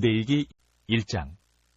레위기 1장.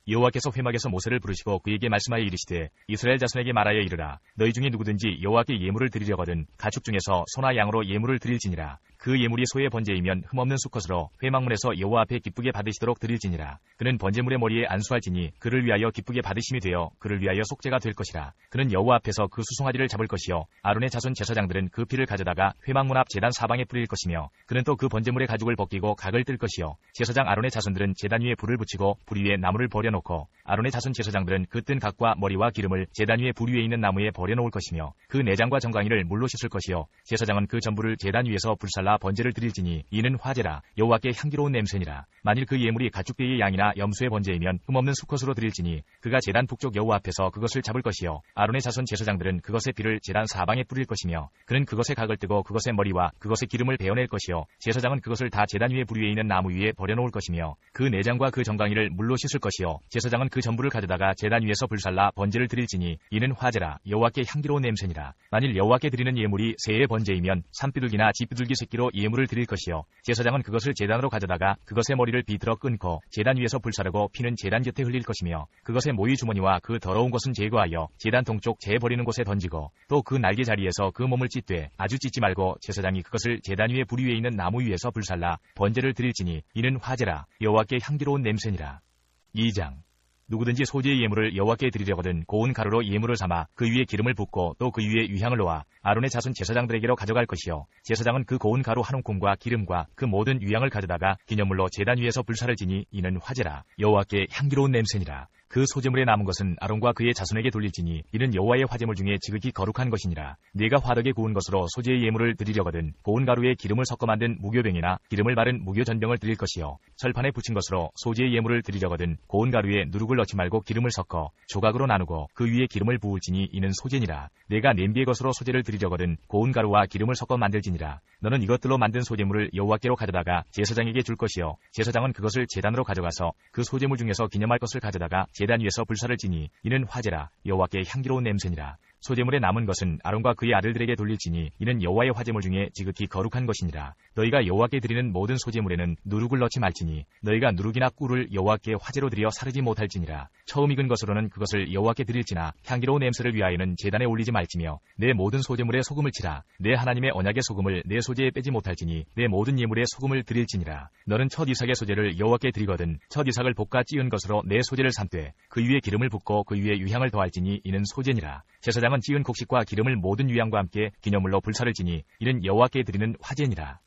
여호와께서 회막에서 모세를 부르시고 그에게 말씀하여 이르시되 이스라엘 자손에게 말하여 이르라. 너희 중에 누구든지 여호와께 예물을 드리려거든 가축 중에서 소나 양으로 예물을 드릴지니라. 그 예물이 소의 번제이면 흠없는 수컷으로 회막문에서 여호와 앞에 기쁘게 받으시도록 드릴지니라. 그는 번제물의 머리에 안수할지니 그를 위하여 기쁘게 받으심이 되어 그를 위하여 속죄가 될 것이라. 그는 여호와 앞에서 그 수송아지를 잡을 것이요 아론의 자손 제사장들은 그 피를 가져다가 회막문 앞 제단 사방에 뿌릴 것이며 그는 또 그 번제물의 가죽을 벗기고 각을 뜰 것이요 제사장 아론의 자손들은 제단 위에 불을 붙이고 불 위에 나무를 버려놓고 아론의 자손 제사장들은 그 뜬 각과 머리와 기름을 제단 위에 불 위에 있는 나무에 버려놓을 것이며 그 내장과 정강이를 물로 씻을 것이요 제사장은 그 전부를 제단 위에서 불살라 번제를 드릴지니 이는 화제라. 여호와께 향기로운 냄새니라. 만일 그 예물이 가축대의 양이나 염소의 번제이면 흠없는 수컷으로 드릴지니 그가 제단 북쪽 여호와 앞에서 그것을 잡을 것이요 아론의 자손 제사장들은 그것의 피를 제단 사방에 뿌릴 것이며 그는 그것의 각을 뜨고 그것의 머리와 그것의 기름을 베어낼 것이요 제사장은 그것을 다 제단 위에 불 위에 있는 나무 위에 버려놓을 것이며 그 내장과 그 정강이를 물로 씻을 것이요 제사장은 그 전부를 가져다가 제단 위에서 불살라 번제를 드릴지니 이는 화제라. 여호와께 향기로운 냄새니라. 만일 여호와께 드리는 예물이 새의 번제이면 산비둘기나 쥐비둘기 새끼로 예물을 드릴 것이요 제사장은 그것을 제단으로 가져다가 그것의 머리를 비틀어 끊고 제단 위에서 불사르고 피는 제단 곁에 흘릴 것이며 그것의 모이 주머니와 그 더러운 것은 제거하여 제단 동쪽 재 버리는 곳에 던지고 또 그 날개 자리에서 그 몸을 찢되 아주 찢지 말고 제사장이 그것을 제단 위에 불 위에 있는 나무 위에서 불살라 번제를 드릴지니 이는 화제라. 여호와께 향기로운 냄새니라. 2장. 누구든지 소재의 예물을 여호와께 드리려거든 고운 가루로 예물을 삼아 그 위에 기름을 붓고 또 그 위에 유향을 놓아 아론의 자손 제사장들에게로 가져갈 것이요 제사장은 그 고운 가루 한 움큼과 기름과 그 모든 유향을 가져다가 기념물로 제단 위에서 불사를 지니 이는 화제라. 여호와께 향기로운 냄새니라. 그 소재물에 남은 것은 아론과 그의 자손에게 돌릴지니 이는 여호와의 화제물 중에 지극히 거룩한 것이니라. 네가 화덕에 구운 것으로 소재의 예물을 드리려거든 고운 가루에 기름을 섞어 만든 무교병이나 기름을 바른 무교전병을 드릴 것이요 철판에 붙인 것으로 소재의 예물을 드리려거든 고운 가루에 누룩을 넣지 말고 기름을 섞어 조각으로 나누고 그 위에 기름을 부을지니 이는 소재니라. 내가 냄비의 것으로 소재를 드리려거든 고운 가루와 기름을 섞어 만들지니라. 너는 이것들로 만든 소재물을 여호와께로 가져다가 제사장에게 줄 것이요 제사장은 그것을 제단으로 가져가서 그 소재물 중에서 기념할 것을 가져다가 제단 위에서 불사를 지니 이는 화제라. 여호와께 향기로운 냄새니라. 소재물에 남은 것은 아론과 그의 아들들에게 돌릴지니 이는 여호와의 화제물 중에 지극히 거룩한 것이니라. 너희가 여호와께 드리는 모든 소재물에는 누룩을 넣지 말지니 너희가 누룩이나 꿀을 여호와께 화제로 드려 사르지 못할지니라. 처음 익은 것으로는 그것을 여호와께 드릴지나 향기로운 냄새를 위하여는 제단에 올리지 말지며 내 모든 소재물에 소금을 치라. 내 하나님의 언약의 소금을 내 소재에 빼지 못할지니 내 모든 예물에 소금을 드릴지니라. 너는 첫 이삭의 소재를 여호와께 드리거든 첫 이삭을 볶아 찌은 것으로 내 소재를 삼되 그 위에 기름을 붓고 그 위에 유향을 더할지니 이는 소재니라. 제사장은 찌은 곡식과 기름을 모든 유향과 함께 기념물로 불사를 지니 이는 여호와께 드리는 화제니라.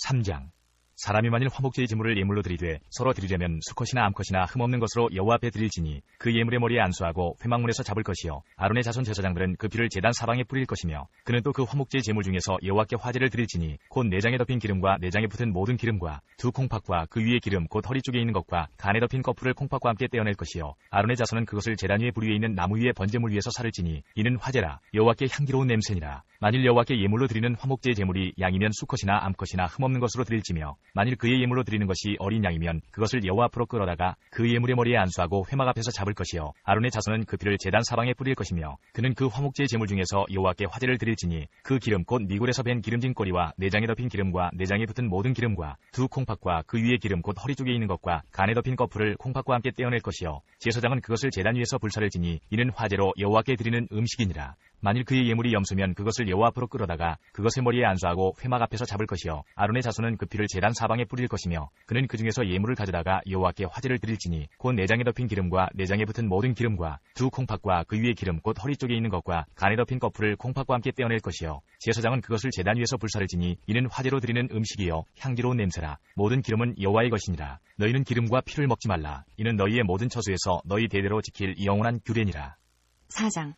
3장. 사람이 만일 화목제의 제물을 예물로 드리되 서로 드리려면 수컷이나 암컷이나 흠없는 것으로 여호와 앞에 드릴지니 그 예물의 머리에 안수하고 회막문에서 잡을 것이요 아론의 자손 제사장들은 그 피를 제단 사방에 뿌릴 것이며 그는 또 그 화목제의 제물 중에서 여호와께 화제를 드릴지니 곧 내장에 덮인 기름과 내장에 붙은 모든 기름과 두 콩팥과 그 위에 기름 곧 허리 쪽에 있는 것과 간에 덮인 거풀을 콩팥과 함께 떼어낼 것이요 아론의 자손은 그것을 제단 위에 불 위에 있는 나무 위에 번제물 위에서 살을지니 이는 화제라. 여호와께 향기로운 냄새니라. 만일 여호와께 예물로 드리는 화목제의 제물이 양이면 수컷이나 암컷이나 흠없는 것으로 드릴지며 만일 그의 예물로 드리는 것이 어린 양이면 그것을 여호와 앞으로 끌어다가 그 예물의 머리에 안수하고 회막 앞에서 잡을 것이요 아론의 자손은 그 피를 제단 사방에 뿌릴 것이며 그는 그 화목제의 제물 중에서 여호와께 화제를 드릴지니 그 기름 곧 미골에서 벤 기름진 꼬리와 내장에 덮인 기름과 내장에 붙은 모든 기름과 두 콩팥과 그 위에 기름 곧 허리 쪽에 있는 것과 간에 덮인 거풀을 콩팥과 함께 떼어낼 것이요 제사장은 그것을 제단 위에서 불사를 지니 이는 화제로 여호와께 드리는 음식이니라. 만일 그의 예물이 염소면 그것을 여호와 앞으로 끌어다가 그것의 머리에 안수하고 회막 앞에서 잡을 것이요 아론의 자손은 그 피를 제단 사방에 뿌릴 것이며 그는 그 중에서 예물을 가져다가 여호와께 화제를 드릴지니 곧 내장에 덮인 기름과 내장에 붙은 모든 기름과 두 콩팥과 그 위에 기름 곧 허리 쪽에 있는 것과 간에 덮인 거풀을 콩팥과 함께 떼어낼 것이요 제사장은 그것을 제단 위에서 불사를 지니 이는 화제로 드리는 음식이요 향기로운 냄새라. 모든 기름은 여호와의 것이니라. 너희는 기름과 피를 먹지 말라. 이는 너희의 모든 처소에서 너희 대대로 지킬 영원한 규례니라. 4장.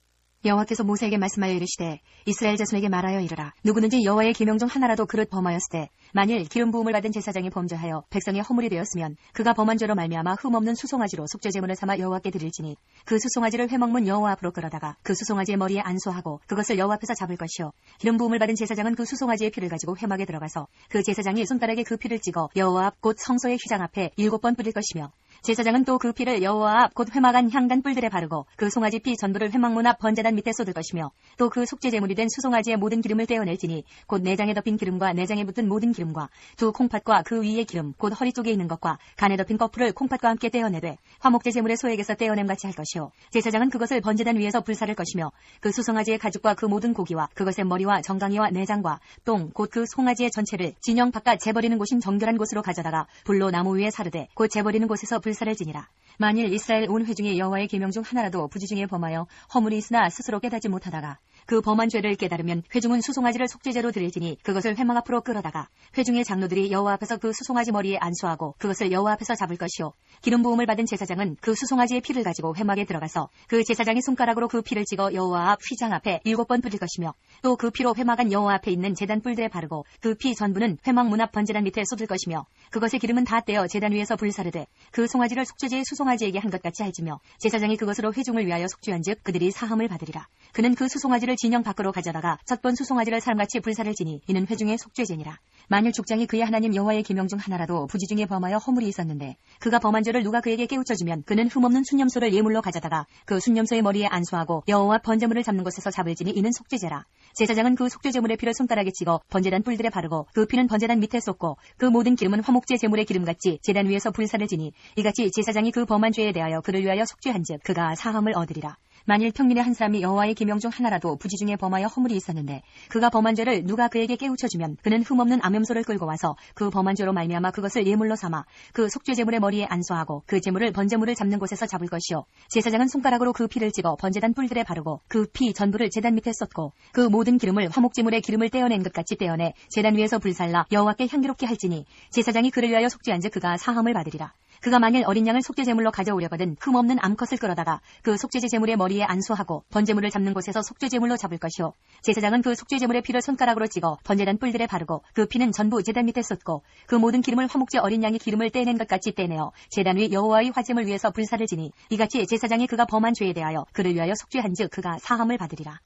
여호와께서 모세에게 말씀하여 이르시되 이스라엘 자손에게 말하여 이르라. 누구든지 여호와의 계명 중 하나라도 그릇 범하였을 때 만일 기름 부음을 받은 제사장이 범죄하여 백성의 허물이 되었으면 그가 범한 죄로 말미암아 흠없는 수송아지로 속죄제물을 삼아 여호와께 드릴지니 그 수송아지를 회막문 여호와 앞으로 끌어다가 그 수송아지의 머리에 안수하고 그것을 여호와 앞에서 잡을 것이요 기름 부음을 받은 제사장은 그 수송아지의 피를 가지고 회막에 들어가서 그 제사장이 손가락에 그 피를 찍어 여호와 앞 곧 성소의 휘장 앞에 7번 뿌릴 것이며 제사장은 또 그 피를 여호와 앞 곧 회막안 향단 뿔들에 바르고 그 송아지 피 전부를 회막문 앞 번제단 밑에 쏟을 것이며 또 그 속죄 제물이 된 수송아지의 모든 기름을 떼어낼지니 곧 내장에 덮인 기름과 내장에 붙은 모든 기름과 두 콩팥과 그 위의 기름 곧 허리 쪽에 있는 것과 간에 덮인 거풀을 콩팥과 함께 떼어내되 화목제 제물의 소액에서 떼어냄 같이 할 것이요 제사장은 그것을 번제단 위에서 불사를 것이며 그 수송아지의 가죽과 그 모든 고기와 그것의 머리와 정강이와 내장과 똥 곧 그 송아지의 전체를 진영 바깥 재버리는 곳인 정결한 곳으로 가져다가 불로 나무 위에 사르되 곧 재버리는 곳에서 불사를 지니라. 만일 이스라엘 온 회중이 여호와의 계명 중 하나라도 부지 중에 범하여 허물이 있으나 스스로 깨닫지 못하다가 그 범한 죄를 깨달으면 회중은 수송아지를 속죄제로 드릴지니 그것을 회막 앞으로 끌어다가 회중의 장로들이 여호와 앞에서 그 수송아지 머리에 안수하고 그것을 여호와 앞에서 잡을 것이요 기름 부음을 받은 제사장은 그 수송아지의 피를 가지고 회막에 들어가서 그 제사장이 손가락으로 그 피를 찍어 여호와 앞 휘장 앞에 7번 뿌릴 것이며 또 그 피로 회막안 여호와 앞에 있는 제단 뿔들에 바르고 그 피 전부는 회막 문 앞 번제단 밑에 쏟을 것이며 그것의 기름은 다 떼어 제단 위에서 불사르되 그 송아지를 속죄제의 수송아지에게 한 것 같이 할지며 제사장이 그것으로 회중을 위하여 속죄한즉 그들이 사함을 받으리라. 그는 그 수송아지를 진영 밖으로 가져다가 첫 번 수송아지를 사람같이 불사를 지니 이는 회중의 속죄제니라. 만일 족장이 그의 하나님 여호와의 계명 중 하나라도 부지 중에 범하여 허물이 있었는데 그가 범한 죄를 누가 그에게 깨우쳐주면 그는 흠없는 순념소를 예물로 가져다가 그 순념소의 머리에 안수하고 여호와 번제물을 잡는 곳에서 잡을지니 이는 속죄제라. 제사장은 그 속죄제물의 피를 손가락에 찍어 번제단 뿔들에 바르고 그 피는 번제단 밑에 쏟고 그 모든 기름은 화목제 제물의 기름같이 제단 위에서 불사를 지니 이같이 제사장이 그 범한 죄에 대하여 그를 위하여 속죄한즉 그가 사함을 얻으리라. 만일 평민의 한 사람이 여호와의 계명 중 하나라도 부지 중에 범하여 허물이 있었는데 그가 범한 죄를 누가 그에게 깨우쳐주면 그는 흠없는 암염소를 끌고 와서 그 범한 죄로 말미암아 그것을 예물로 삼아 그 속죄 제물의 머리에 안수하고 그 제물을 번제물을 잡는 곳에서 잡을 것이요 제사장은 손가락으로 그 피를 찍어 번제단 뿔들에 바르고 그 피 전부를 제단 밑에 쏟고 그 모든 기름을 화목제물의 기름을 떼어낸 것 같이 떼어내 제단 위에서 불살라 여호와께 향기롭게 할지니 제사장이 그를 위하여 속죄한즉 그가 사함을 받으리라. 그가 만일 어린 양을 속죄 제물로 가져오려거든 흠없는 암컷을 끌어다가 그 속죄제 제물의 머리에 안수하고 번제물을 잡는 곳에서 속죄 제물로 잡을 것이요 제사장은 그 속죄 제물의 피를 손가락으로 찍어 번제단 뿔들에 바르고 그 피는 전부 제단 밑에 쏟고 그 모든 기름을 화목제 어린 양의 기름을 떼낸 것 같이 떼내어 제단 위 여호와의 화제물 위에서 불사를 지니 이같이 제사장이 그가 범한 죄에 대하여 그를 위하여 속죄한즉 그가 사함을 받으리라.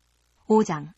5장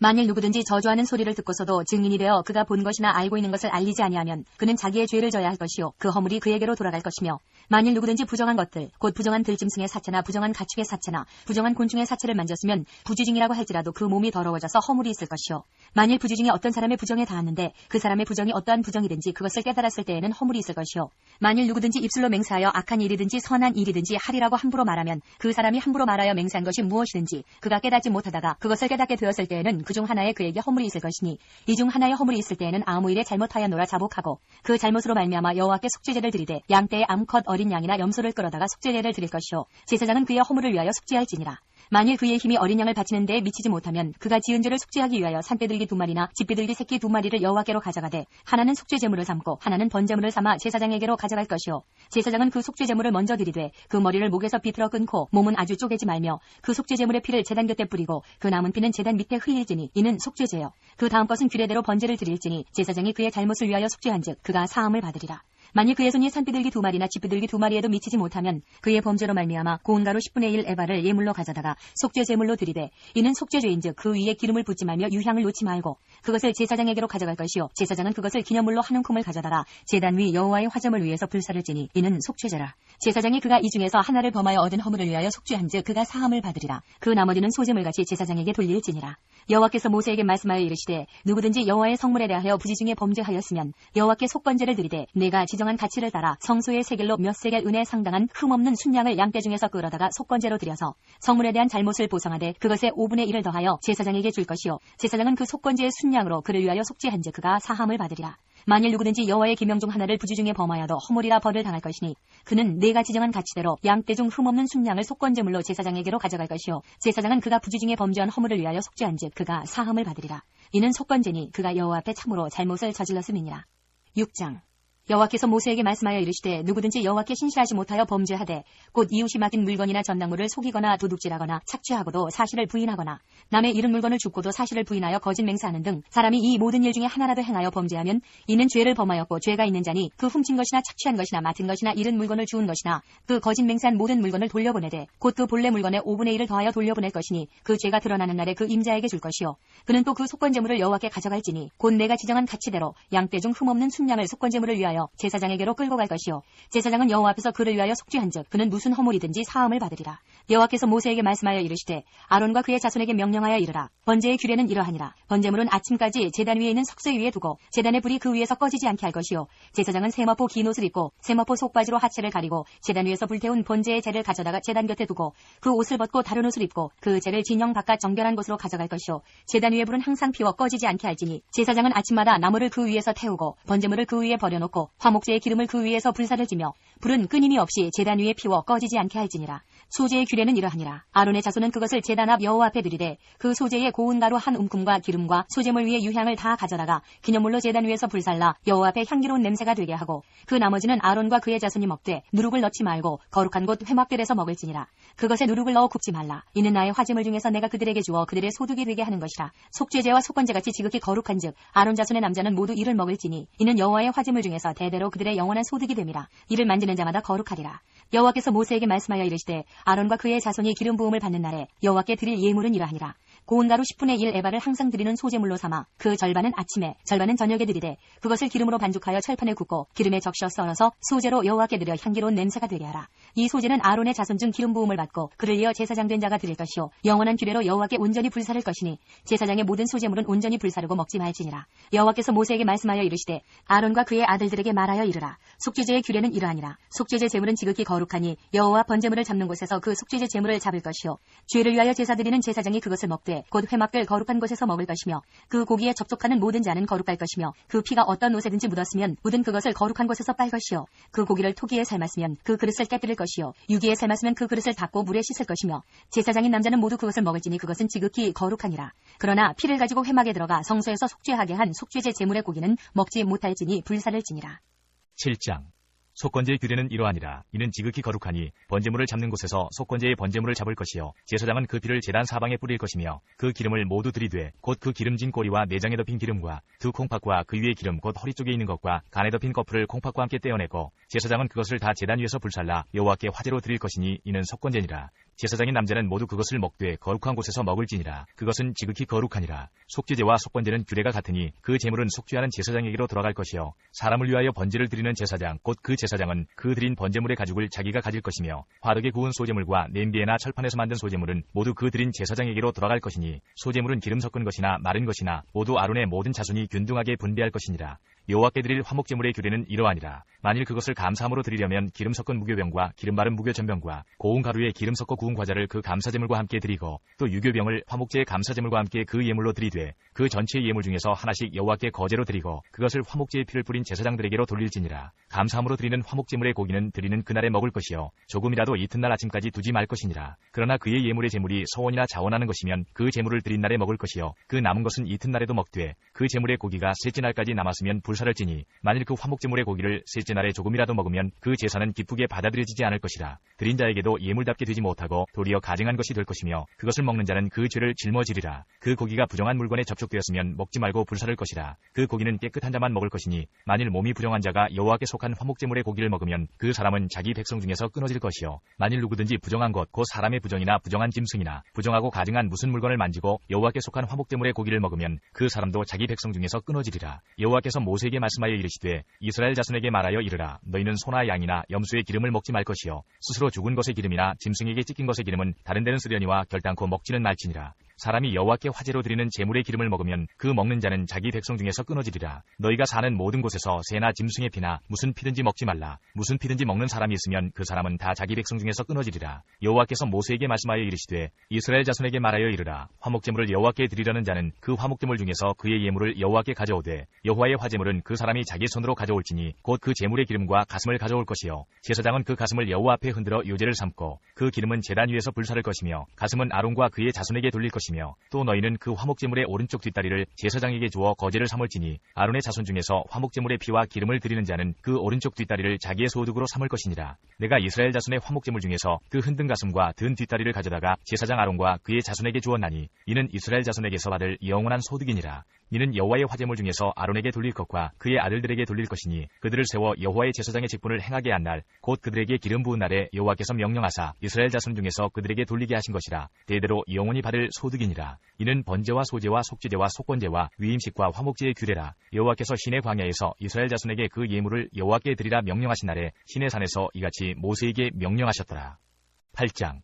만일 누구든지 저주하는 소리를 듣고서도 증인이 되어 그가 본 것이나 알고 있는 것을 알리지 아니하면 그는 자기의 죄를 져야 할 것이요 그 허물이 그에게로 돌아갈 것이며 만일 누구든지 부정한 것들 곧 부정한 들짐승의 사체나 부정한 가축의 사체나 부정한 곤충의 사체를 만졌으면 부주징이라고 할지라도 그 몸이 더러워져서 허물이 있을 것이요 만일 부주징이 어떤 사람의 부정에 닿았는데 그 사람의 부정이 어떠한 부정이든지 그것을 깨달았을 때에는 허물이 있을 것이요 만일 누구든지 입술로 맹세하여 악한 일이든지 선한 일이든지 하리라고 함부로 말하면 그 사람이 함부로 말하여 맹세한 것이 무엇이든지 그가 깨닫지 못하다가 그것을 깨닫게 되었을 때에는 그 중 하나에 그에게 허물이 있을 것이니 이 중 하나의 허물이 있을 때에는 아무 일에 잘못하였노라 자복하고 그 잘못으로 말미암아 여호와께 속죄제를 드리되 양떼의 암컷 어린 양이나 염소를 끌어다가 속죄제를 드릴 것이요 제사장은 그의 허물을 위하여 속죄할지니라. 만일 그의 힘이 어린 양을 바치는 데에 미치지 못하면 그가 지은 죄를 속죄하기 위하여 산떼들기 2마리나 집비둘기 새끼 2마리를 여호와께로 가져가되 하나는 속죄제물을 삼고 하나는 번제물을 삼아 제사장에게로 가져갈 것이요 제사장은 그 속죄제물을 먼저 드리되 그 머리를 목에서 비틀어 끊고 몸은 아주 쪼개지 말며 그 속죄제물의 피를 제단 곁에 뿌리고 그 남은 피는 제단 밑에 흘릴지니 이는 속죄제요 그 다음 것은 규례대로 번제를 드릴지니 제사장이 그의 잘못을 위하여 속죄한즉 그가 사함을 받으리라. 만일 그의 손이 산비둘기 2마리나 집비둘기 2마리에도 미치지 못하면 그의 범죄로 말미암아 고운 가루 10분의 1 에바를 예물로 가져다가 속죄 제물로 드리되 이는 속죄죄인즉 그 위에 기름을 붓지 말며 유향을 놓지 말고 그것을 제사장에게로 가져갈 것이요 제사장은 그것을 기념물로 한 움큼을 가져다가 제단 위 여호와의 화제물 위에서 불사를 지니 이는 속죄죄라. 제사장이 그가 이 중에서 하나를 범하여 얻은 허물을 위하여 속죄한즉 그가 사함을 받으리라. 그 나머지는 소제물같이 제사장에게 돌릴지니라. 여호와께서 모세에게 말씀하여 이르시되 누구든지 여호와의 성물에 대하여 부지 중에 범죄하였으면 여호와께 속번제를 드리되 내가 지정한 가치를 따라 성소의 세겔로 몇 세겔 은에 상당한 흠없는 순양을 양떼 중에서 끌어다가 속번제로 드려서 성물에 대한 잘못을 보상하되 그것의 5분의 1을 더하여 제사장에게 줄 것이요 제사장은 그 속번제의 순양으로 그를 위하여 속죄한즉 그가 사함을 받으리라. 만일 누구든지 여호와의 계명 중 하나를 부지 중에 범하여도 허물이라 벌을 당할 것이니 그는 내가 지정한 가치대로 양떼 중 흠없는 순양을 속건제물로 제사장에게로 가져갈 것이요 제사장은 그가 부지 중에 범죄한 허물을 위하여 속죄한즉 그가 사함을 받으리라. 이는 속건제니 그가 여호와 앞에 참으로 잘못을 저질렀음이니라. 6장 여호와께서 모세에게 말씀하여 이르시되 누구든지 여호와께 신실하지 못하여 범죄하되 곧 이웃이 맡긴 물건이나 전당물을 속이거나 도둑질하거나 착취하고도 사실을 부인하거나 남의 잃은 물건을 줍고도 사실을 부인하여 거짓 맹세하는 등 사람이 이 모든 일 중에 하나라도 행하여 범죄하면 이는 죄를 범하였고 죄가 있는 자니 그 훔친 것이나 착취한 것이나 맡은 것이나 잃은 물건을 주운 것이나 그 거짓 맹세한 모든 물건을 돌려보내되 곧 그 본래 물건의 5분의 1을 더하여 돌려보낼 것이니 그 죄가 드러나는 날에 그 임자에게 줄 것이요 그는 또 그 속건제물을 여호와께 가져갈지니 곧 내가 지정한 가치대로 양떼 중 흠없는 순양을 속건제물을 위하여 인하여 제사장에게로 끌고 갈 것이요 제사장은 여호와 앞에서 그를 위하여 속죄한즉 그는 무슨 허물이든지 사함을 받으리라. 여호와께서 모세에게 말씀하여 이르시되 아론과 그의 자손에게 명령하여 이르라. 번제의 규례는 이러하니라. 번제물은 아침까지 제단 위에 있는 석쇠 위에 두고 제단의 불이 그 위에서 꺼지지 않게 할 것이요 제사장은 세마포 긴 옷을 입고 세마포 속바지로 하체를 가리고 제단 위에서 불태운 번제의 재를 가져다가 제단 곁에 두고 그 옷을 벗고 다른 옷을 입고 그 재를 진영 바깥 정결한 곳으로 가져갈 것이요 제단 위의 불은 항상 피워 꺼지지 않게 할지니 제사장은 아침마다 나무를 그 위에서 태우고 번제물을 그 위에 버려놓고 화목제의 기름을 그 위에서 불사를 지며 불은 끊임이 없이 제단 위에 피워 꺼지지 않게 할지니라. 소제의 규례는 이러하니라. 아론의 자손은 그것을 제단 앞 여호와 앞에 드리되 그 소제의 고운 가루 한 움큼과 기름과 소제물 위에 유향을 다 가져다가 기념물로 제단 위에서 불살라 여호와 앞에 향기로운 냄새가 되게 하고 그 나머지는 아론과 그의 자손이 먹되 누룩을 넣지 말고 거룩한 곳 회막들에서 먹을지니라. 그것에 누룩을 넣어 굽지 말라. 이는 나의 화제물 중에서 내가 그들에게 주어 그들의 소득이 되게 하는 것이라. 속죄제와 속건제같이 지극히 거룩한즉 아론 자손의 남자는 모두 이를 먹을지니 이는 여호와의 화제물 중에서 대대로 그들의 영원한 소득이 됨이라. 이를 만지는 자마다 거룩하리라. 여호와께서 모세에게 말씀하여 이르시되 아론과 그의 자손이 기름 부음을 받는 날에 여호와께 드릴 예물은 이러하니라. 고운 가루 10분의 1 에바를 항상 드리는 소제물로 삼아 그 절반은 아침에 절반은 저녁에 드리되 그것을 기름으로 반죽하여 철판에 굽고 기름에 적셔 썰어서 소제로 여호와께 드려 향기로운 냄새가 되게 하라. 이 소제는 아론의 자손 중 기름 부음을 받고 그를 이어 제사장 된 자가 드릴 것이요 영원한 규례로 여호와께 온전히 불사를 것이니 제사장의 모든 소제물은 온전히 불사르고 먹지 말지니라. 여호와께서 모세에게 말씀하여 이르시되 아론과 그의 아들들에게 말하여 이르라. 속죄제의 규례는 이러하니라. 속죄제 제물은 지극히 거룩하니 여호와 번제물을 잡는 곳에서 그 속죄제 제물을 잡을 것이요 죄를 위하여 제사 드리는 제사장이 그것을 먹되 곧 회막들 거룩한 곳에서 먹을 것이며 그 고기에 접촉하는 모든 자는 거룩할 것이며 그 피가 어떤 옷에든지 묻었으면 묻은 그것을 거룩한 곳에서 빨 것이요 그 고기를 토기에 삶았으면 그 그릇을 깨뜨릴 것이요 유기에 삶았으면 그 그릇을 닦고 물에 씻을 것이며 제사장인 남자는 모두 그것을 먹을지니 그것은 지극히 거룩하니라. 그러나 피를 가지고 회막에 들어가 성소에서 속죄하게 한 속죄제 제물의 고기는 먹지 못할지니 불사를 지니라. 7장 속건제의 규례는 이러하니라. 이는 지극히 거룩하니 번제물을 잡는 곳에서 속건제의 번제물을 잡을 것이요 제사장은 그 피를 제단 사방에 뿌릴 것이며 그 기름을 모두 들이되 곧 그 기름진 꼬리와 내장에 덮인 기름과 두 콩팥과 그 위에 기름 곧 허리 쪽에 있는 것과 간에 덮인 거풀을 콩팥과 함께 떼어내고 제사장은 그것을 다 제단 위에서 불살라 여호와께 화제로 드릴 것이니 이는 속건제니라. 제사장인 남자는 모두 그것을 먹되 거룩한 곳에서 먹을지니라. 그것은 지극히 거룩하니라. 속죄제와 속건제는 규례가 같으니 그 제물은 속죄하는 제사장에게로 돌아갈 것이요 사람을 위하여 번제를 드리는 제사장 곧 그 제사장은 그 드린 번제물의 가죽을 자기가 가질 것이며 화덕에 구운 소제물과 냄비에나 철판에서 만든 소제물은 모두 그 드린 제사장에게로 돌아갈 것이니 소제물은 기름 섞은 것이나 마른 것이나 모두 아론의 모든 자손이 균등하게 분배할 것이니라. 여호와께 드릴 화목제물의 규례는 이러하니라. 만일 그것을 감사함으로 드리려면 기름 섞은 무교병과 기름 바른 무교전병과 고운 가루에 기름 섞어 구운 과자를 그 감사제물과 함께 드리고 또 유교병을 화목제의 감사제물과 함께 그 예물로 드리되 그 전체의 예물 중에서 하나씩 여호와께 거제로 드리고 그것을 화목제의 피를 뿌린 제사장들에게로 돌릴지니라. 감사함으로 드리는 화목제물의 고기는 드리는 그날에 먹을 것이요 조금이라도 이튿날 아침까지 두지 말 것이니라. 그러나 그의 예물의 제물이 서원이나 자원하는 것이면 그 제물을 드린 날에 먹을 것이요 그 남은 것은 이튿날에도 먹되 그 제물의 고기가 셋째 날까지 남았으면 불사를 지니 만일 그 화목제물의 고기를 셋째 날에 조금이라도 먹으면 그 제사는 기쁘게 받아들여지지 않을 것이라. 드린 자에게도 예물답게 되지 못하고 도리어 가증한 것이 될 것이며 그것을 먹는 자는 그 죄를 짊어지리라. 그 고기가 부정한 물건에 접촉되었으면 먹지 말고 불사를 것이라. 그 고기는 깨끗한 자만 먹을 것이니 만일 몸이 부정한 자가 여호와께 속한 화목제물의 고기를 먹으면 그 사람은 자기 백성 중에서 끊어질 것이요 만일 누구든지 부정한 것 곧 사람의 부정이나 부정한 짐승이나 부정하고 가증한 무슨 물건을 만지고 여호와께 속한 화목제물의 고기를 먹으면 그 사람도 자기 백성 중에서 끊어지리라. 여호와께서 모세에게 말씀하여 이르시되 이스라엘 자손에게 말하여 이르라. 너희는 소나 양이나 염소의 기름을 먹지 말 것이요 스스로 죽은 것의 기름이나 짐승에게 찢긴 것의 기름은 다른 데는 쓰려니와 결단코 먹지는 말지니라. 사람이 여호와께 화제로 드리는 제물의 기름을 먹으면 그 먹는 자는 자기 백성 중에서 끊어지리라. 너희가 사는 모든 곳에서 새나 짐승의 피나 무슨 피든지 먹지 말라. 무슨 피든지 먹는 사람이 있으면 그 사람은 다 자기 백성 중에서 끊어지리라. 여호와께서 모세에게 말씀하여 이르시되 이스라엘 자손에게 말하여 이르라. 화목제물을 여호와께 드리려는 자는 그 화목제물 중에서 그의 예물을 여호와께 가져오되 여호와의 화제물은 그 사람이 자기 손으로 가져올지니 곧 그 제물의 기름과 가슴을 가져올 것이요 제사장은 그 가슴을 여호와 앞에 흔들어 요제를 삼고 그 기름은 제단 위에서 불사를 것이며 가슴은 아론과 그의 자손에게 돌릴 것이며 또 너희는 그 화목제물의 오른쪽 뒷다리를 제사장에게 주어 거제를 삼을지니 아론의 자손 중에서 화목제물의 피와 기름을 드리는 자는 그 오른쪽 뒷다리를 자기의 소득으로 삼을 것이니라. 내가 이스라엘 자손의 화목제물 중에서 그 흔든 가슴과 든 뒷다리를 가져다가 제사장 아론과 그의 자손에게 주었나니 이는 이스라엘 자손에게서 받을 영원한 소득이니라. 이는 여호와의 화제물 중에서 아론에게 돌릴 것과 그의 아들들에게 돌릴 것이니 그들을 세워 여호와의 제사장의 직분을 행하게 한 날 곧 그들에게 기름 부은 날에 여호와께서 명령하사 이스라엘 자손 중에서 그들에게 돌리게 하신 것이라. 대대로 영원히 받을 소득이니라. 이는 번제와 소제와 속죄제와 속건제와 위임식과 화목제의 규례라. 여호와께서 시내 광야에서 이스라엘 자손에게 그 예물을 여호와께 드리라 명령하신 날에 시내 산에서 이같이 모세에게 명령하셨더라. 8장.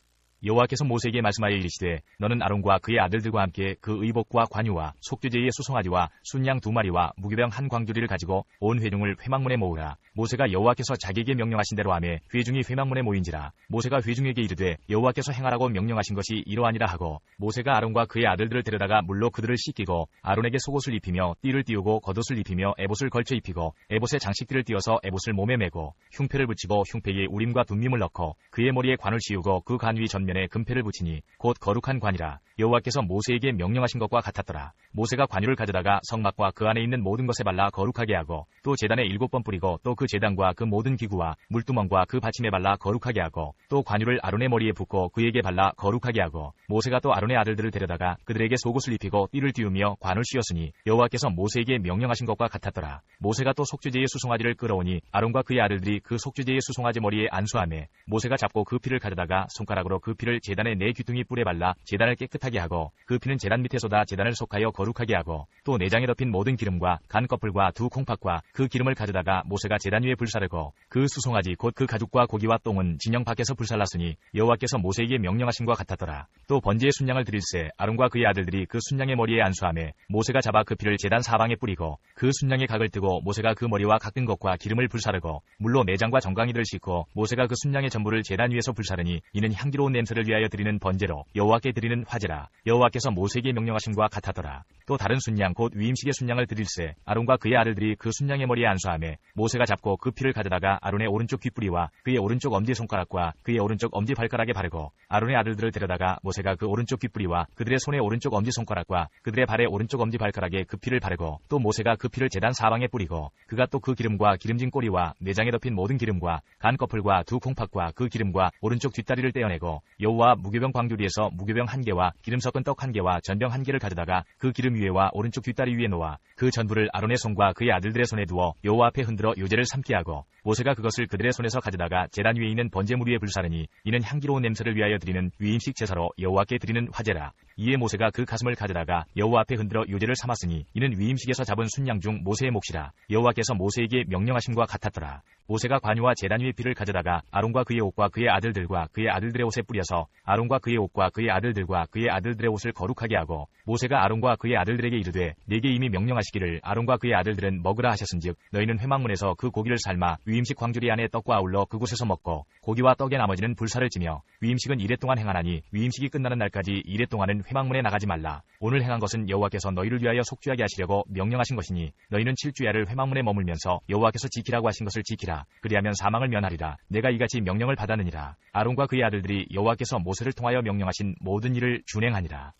여호와께서 모세에게 말씀하여 이르시되 너는 아론과 그의 아들들과 함께 그 의복과 관유와 속죄제의 수송아지와 순양 2마리와 무교병 한 광주리를 가지고 온 회중을 회막문에 모으라. 모세가 여호와께서 자기에게 명령하신 대로 하매 회중이 회막문에 모인지라. 모세가 회중에게 이르되 여호와께서 행하라고 명령하신 것이 이러하니라 하고 모세가 아론과 그의 아들들을 데려다가 물로 그들을 씻기고 아론에게 속옷을 입히며 띠를 띠우고 겉옷을 입히며 에봇을 걸쳐 입히고 에봇에 장식띠를 띠어서 에봇을 몸에 메고 흉패를 붙이고 흉패에 우림과 둠밈을 넣고 그의 머리에 관을 씌우고 그 관 위 전면에 금패를 붙이니 곧 거룩한 관이라. 여호와께서 모세에게 명령하신 것과 같았더라. 모세가 관유를 가져다가 성막과 그 안에 있는 모든 것에 발라 거룩하게 하고 또 제단에 7번 뿌리고 또 그 제단과 그 모든 기구와 물두멍과 그 받침에 발라 거룩하게 하고 또 관유를 아론의 머리에 붓고 그에게 발라 거룩하게 하고 모세가 또 아론의 아들들을 데려다가 그들에게 속옷을 입히고 띠를 띠우며 관을 씌웠으니 여호와께서 모세에게 명령하신 것과 같았더라. 모세가 또 속죄제의 수송아지를 끌어오니 아론과 그의 아들들이 그 속죄제의 수송아지 머리에 안수하매 모세가 잡고 그 피를 가져다가 손가락으로 그 피를 제단의 4귀퉁이 뿔에 발라 제단을 깨끗하게 하고 그 피는 제단 밑에 쏟아 제단을 속하여 거룩하게 하고 또 내장에 덮인 모든 기름과 간 껍질과 2 콩팥과 그 기름을 가져다가 모세가 제단 위에 불사르고 그 수송아지 곧 그 가죽과 고기와 똥은 진영 밖에서 불살랐으니 여호와께서 모세에게 명령하신 것 같았더라. 또 번제의 순양을 드릴새 아론과 그의 아들들이 그 순양의 머리에 안수하매 모세가 잡아 그 피를 제단 사방에 뿌리고 그 순양의 각을 뜨고 모세가 그 머리와 각든 것과 기름을 불사르고 물로 내장과 정강이들을 씻고 모세가 그 순양의 전부를 제단 위에서 불사르니 이는 향기로운 냄새를 위하여 드리는 번제로 여호와께 드리는 화제라. 여호와께서 모세에게 명령하심과 같았더라. 또 다른 순양 곧 위임식의 순양을 드릴새 아론과 그의 아들들이 그 순양의 머리에 안수하매 모세가 잡고 그 피를 가져다가 아론의 오른쪽 귓뿌리와 그의 오른쪽 엄지손가락과 그의 오른쪽 엄지발가락에 바르고 아론의 아들들을 데려다가 모세가 그 오른쪽 귓뿌리와 그들의 손의 오른쪽 엄지손가락과 그들의 발의 오른쪽 엄지발가락에 그 피를 바르고 또 모세가 그 피를 제단 사방에 뿌리고 그가 또 그 기름과 기름진 꼬리와 내장에 덮인 모든 기름과 간 껍질과 2 콩팥과 그 기름과 오른쪽 뒷다리를 떼어내고 여호와 무교병 광주리에서 무교병 1개와 기름 섞은 떡 1개와 전병 1개를 가져다가 그 기름 위에와 오른쪽 뒷다리 위에 놓아 그 전부를 아론의 손과 그의 아들들의 손에 두어 여호와 앞에 흔들어 요제를 삼게 하고 모세가 그것을 그들의 손에서 가져다가 제단 위에 있는 번제물 위에 불사르니 이는 향기로운 냄새를 위하여 드리는 위임식 제사로 여호와께 드리는 화제라. 이에 모세가 그 가슴을 가져다가 여호와 앞에 흔들어 요제를 삼았으니 이는 위임식에서 잡은 순양 중 모세의 몫이라. 여호와께서 모세에게 명령하심과 같았더라. 모세가 관유와 제단 위의 피를 가져다가 아론과 그의 옷과 그의 아들들과 그의 아들들의 옷에 뿌려서 아론과 그의 옷과 그의 아들들과 그의 아들들의 옷을 거룩하게 하고 모세가 아론과 그의 아들들에게 이르되 내게 이미 명령하시기를 아론과 그의 아들들은 먹으라 하셨은즉 너희는 회막문에서 그 고기를 삶아 위임식 광주리 안에 떡과 아울러 그곳에서 먹고 고기와 떡의 나머지는 불사를 지며 위임식은 이래 동안 행하나니 위임식이 끝나는 날까지 이래 동안은 회막문에 나가지 말라. 오늘 행한 것은 여호와께서 너희를 위하여 속죄하게 하시려고 명령하신 것이니 너희는 7주야를 회막문에 머물면서 여호와께서 지키라고 하신 것을 지키라. 그리하면 사망을 면하리라. 내가 이같이 명령을 받았느니라. 아론과 그의 아들들이 여호와께서 모세를 통하여 명령하신 모든 일을 준행하니라.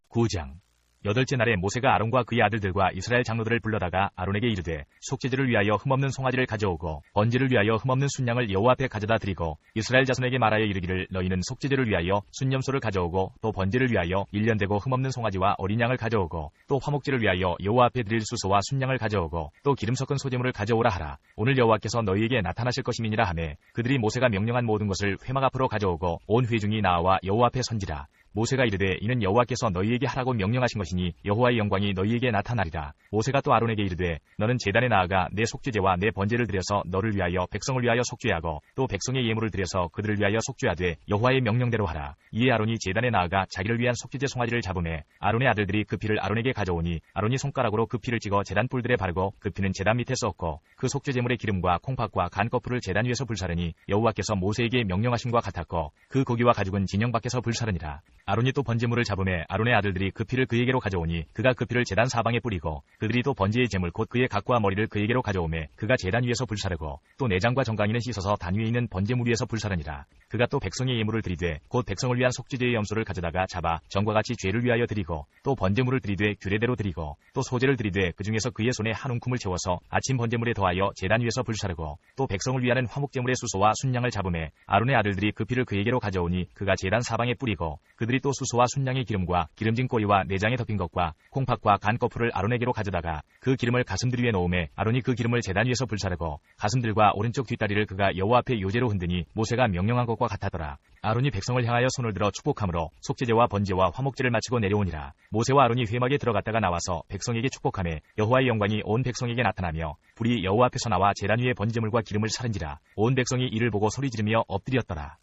9장. 8째 날에 모세가 아론과 그의 아들들과 이스라엘 장로들을 불러다가 아론에게 이르되 속죄제를 위하여 흠없는 송아지를 가져오고 번제를 위하여 흠없는 순양을 여호와 앞에 가져다 드리고 이스라엘 자손에게 말하여 이르기를 너희는 속죄제를 위하여 순염소를 가져오고 또 번제를 위하여 1년 되고 흠없는 송아지와 어린 양을 가져오고 또 화목제를 위하여 여호와 앞에 드릴 수소와 순양을 가져오고 또 기름 섞은 소제물을 가져오라 하라. 오늘 여호와께서 너희에게 나타나실 것임이니라 하매 그들이 모세가 명령한 모든 것을 회막 앞으로 가져오고 온 회중이 나와 여호와 앞에 선지라. 모세가 이르되 이는 여호와께서 너희에게 하라고 명령하신 것이니 여호와의 영광이 너희에게 나타나리라. 모세가 또 아론에게 이르되 너는 제단에 나아가 내 속죄제와 내 번제를 드려서 너를 위하여 백성을 위하여 속죄하고 또 백성의 예물을 드려서 그들을 위하여 속죄하되 여호와의 명령대로 하라. 이에 아론이 제단에 나아가 자기를 위한 속죄제 송아지를 잡음에 아론의 아들들이 그 피를 아론에게 가져오니 아론이 손가락으로 그 피를 찍어 제단 뿔들에 바르고 그 피는 제단 밑에 썩고 그 속죄제물의 기름과 콩팥과 간 껍질을 제단 위에서 불사르니 여호와께서 모세에게 명령하심과 같았고 그 고기와 가죽은 진영 밖에서 불사르니라. 아론이 또 번제물을 잡음에 아론의 아들들이 그 피를 그에게로 가져오니 그가 그 피를 제단 사방에 뿌리고 그들이 또 번제의 제물 곧 그의 각과 머리를 그에게로 가져오매 그가 제단 위에서 불사르고 또 내장과 정강이는 씻어서 단 위에 있는 번제물 위에서 불사르니라. 그가 또 백성의 예물을 드리되 곧 백성을 위한 속죄제의 염소를 가져다가 잡아 전과 같이 죄를 위하여 드리고 또 번제물을 드리되 규례대로 드리고 또 소제를 드리되 그 중에서 그의 손에 한 움큼을 채워서 아침 번제물에 더하여 제단 위에서 불사르고 또 백성을 위하는 화목제물의 수소와 순양을 잡음에 아론의 아들들이 그 피를 그에게로 가져오니 그가 제단 사방에 뿌리고 그들이 또 수소와 순양의 기름과 기름진 꼬리와 내장에 덮인 것과 콩팥과 간 거풀을 아론에게로 가져다가 그 기름을 가슴들 위에 놓음에 아론이 그 기름을 제단 위에서 불사르고 가슴들과 오른쪽 뒷다리를 그가 여호와 앞에 요제로 흔드니 모세가 명령한 것과 같았더라. 아론이 백성을 향하여 손을 들어 축복함으로 속죄제와 번제와 화목제를 마치고 내려오니라. 모세와 아론이 회막에 들어갔다가 나와서 백성에게 축복하며 여호와의 영광이 온 백성에게 나타나며 불이 여호와 앞에서 나와 제단 위에 번제물과 기름을 사른지라. 온 백성이 이를 보고 소리지르며 엎드렸더라.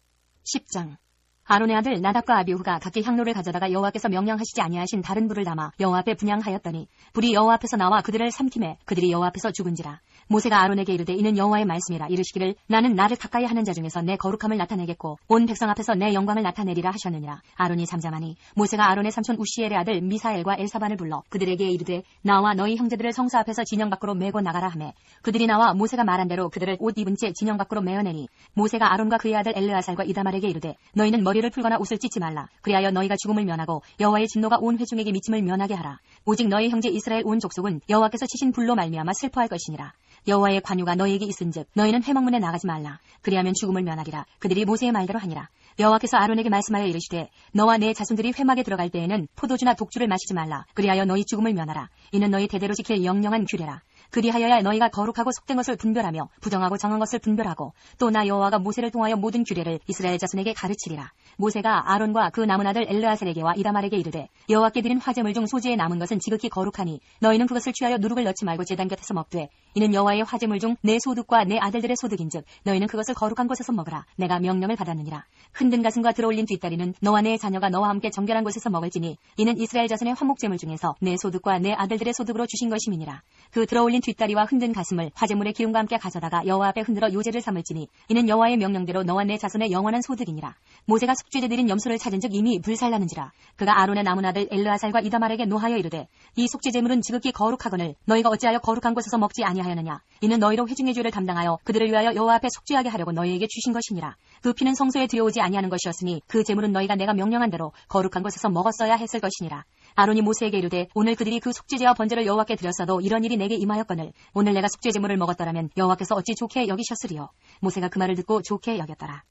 10장. 아론의 아들 나답과 아비후가 각기 향로를 가져다가 여호와께서 명령하시지 아니하신 다른 불을 담아 여호와 앞에 분향하였더니 불이 여호와 앞에서 나와 그들을 삼키매 그들이 여호와 앞에서 죽은지라. 모세가 아론에게 이르되 이는 여호와의 말씀이라. 이르시기를 나는 나를 가까이 하는 자 중에서 내 거룩함을 나타내겠고 온 백성 앞에서 내 영광을 나타내리라 하셨느니라. 아론이 잠잠하니 모세가 아론의 삼촌 우시엘의 아들 미사엘과 엘사반을 불러 그들에게 이르되 나와 너희 형제들을 성사 앞에서 진영 밖으로 메고 나가라 하매 그들이 나와 모세가 말한 대로 그들을 옷 입은 채 진영 밖으로 메어내니 모세가 아론과 그의 아들 엘르아살과 이다말에게 이르되 너희는 머리를 풀거나 옷을 찢지 말라. 그리하여 너희가 죽음을 면하고 여호와의 진노가 온 회중에게 미침을 면하게 하라. 오직 너희 형제 이스라엘 온 족속은 여호와께서 치신 불로 말미암아 슬퍼할 것이니라. 여호와의 관유가 너희에게 있은즉 너희는 회막문에 나가지 말라. 그리하면 죽음을 면하리라. 그들이 모세의 말대로 하니라. 여호와께서 아론에게 말씀하여 이르시되 너와 내 자손들이 회막에 들어갈 때에는 포도주나 독주를 마시지 말라. 그리하여 너희 죽음을 면하라. 이는 너희 대대로 지킬 영영한 규례라. 그리하여야 너희가 거룩하고 속된 것을 분별하며 부정하고 정한 것을 분별하고 또 나 여호와가 모세를 통하여 모든 규례를 이스라엘 자손에게 가르치리라. 모세가 아론과 그 남은 아들 엘르아셀에게와 이다말에게 이르되 여호와께 드린 화제물 중 소지에 남은 것은 지극히 거룩하니 너희는 그것을 취하여 누룩을 넣지 말고 제단 곁에서 먹되 이는 여호와의 화제물 중 내 소득과 내 아들들의 소득인즉 너희는 그것을 거룩한 곳에서 먹으라. 내가 명령을 받았느니라. 흔든 가슴과 들어올린 뒷다리는 너와 내 자녀가 너와 함께 정결한 곳에서 먹을지니 이는 이스라엘 자손의 화목제물 중에서 내 소득과 내 아들들의 소득으로 주신 것임이니라. 그 들어올린 뒷다리와 흔든 가슴을 화제물의 기름과 함께 가져다가 여호와 앞에 흔들어 요제를 삼을지니 이는 여호와의 명령대로 너와 내 자손의 영원한 소득이니라. 모세가 속죄제 드린 염소를 찾은즉 이미 불살라는지라. 그가 아론의 남은 아들 엘르아살과 이다말에게 노하여 이르되 이 속죄제물은 지극히 거룩하거늘 너희가 어찌하여 거룩한 곳에서 먹지 아니하였느냐. 이는 너희로 회중의 죄를 담당하여 그들을 위하여 여호와 앞에 속죄하게 하려고 너희에게 주신 것이니라. 그 피는 성소에 들여오지 아니하는 것이었으니 그 제물은 너희가 내가 명령한 대로 거룩한 곳에서 먹었어야 했을 것이니라. 아론이 모세에게 이르되 오늘 그들이 그 속죄제와 번제를 여호와께 드렸어도 이런 일이 내게 임하였거늘 오늘 내가 속죄제물을 먹었더라면 여호와께서 어찌 좋게 여기셨으리요. 모세가 그 말을 듣고 좋게 여겼더라.